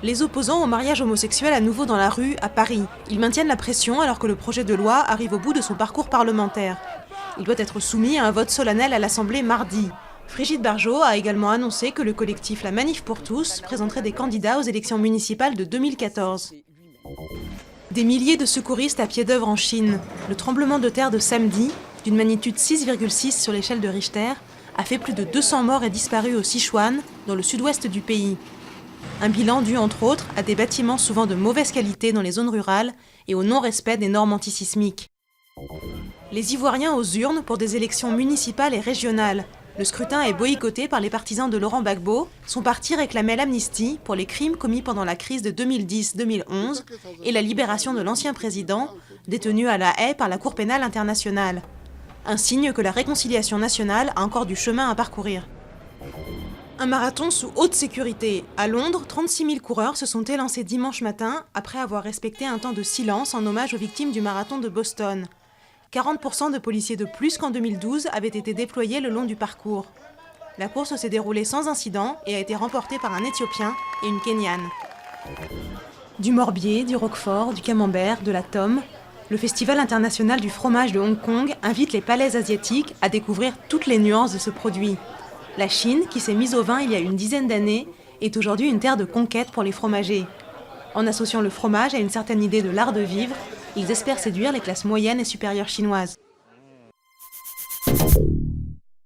Les opposants au mariage homosexuel à nouveau dans la rue, à Paris. Ils maintiennent la pression alors que le projet de loi arrive au bout de son parcours parlementaire. Il doit être soumis à un vote solennel à l'Assemblée mardi. Brigitte Bardot a également annoncé que le collectif La Manif pour tous présenterait des candidats aux élections municipales de 2014. Des milliers de secouristes à pied d'œuvre en Chine. Le tremblement de terre de samedi, d'une magnitude 6,6 sur l'échelle de Richter, a fait plus de 200 morts et disparus au Sichuan, dans le sud-ouest du pays. Un bilan dû entre autres à des bâtiments souvent de mauvaise qualité dans les zones rurales et au non-respect des normes antisismiques. Les Ivoiriens aux urnes pour des élections municipales et régionales. Le scrutin est boycotté par les partisans de Laurent Gbagbo. Son parti réclamait l'amnistie pour les crimes commis pendant la crise de 2010-2011 et la libération de l'ancien président, détenu à La Haye par la Cour pénale internationale. Un signe que la réconciliation nationale a encore du chemin à parcourir. Un marathon sous haute sécurité. À Londres, 36 000 coureurs se sont élancés dimanche matin après avoir respecté un temps de silence en hommage aux victimes du marathon de Boston. 40% de policiers de plus qu'en 2012 avaient été déployés le long du parcours. La course s'est déroulée sans incident et a été remportée par un Éthiopien et une Kenyane. Du morbier, du roquefort, du camembert, de la tome, le Festival international du fromage de Hong Kong invite les palais asiatiques à découvrir toutes les nuances de ce produit. La Chine, qui s'est mise au vin il y a une dizaine d'années, est aujourd'hui une terre de conquête pour les fromagers. En associant le fromage à une certaine idée de l'art de vivre, ils espèrent séduire les classes moyennes et supérieures chinoises.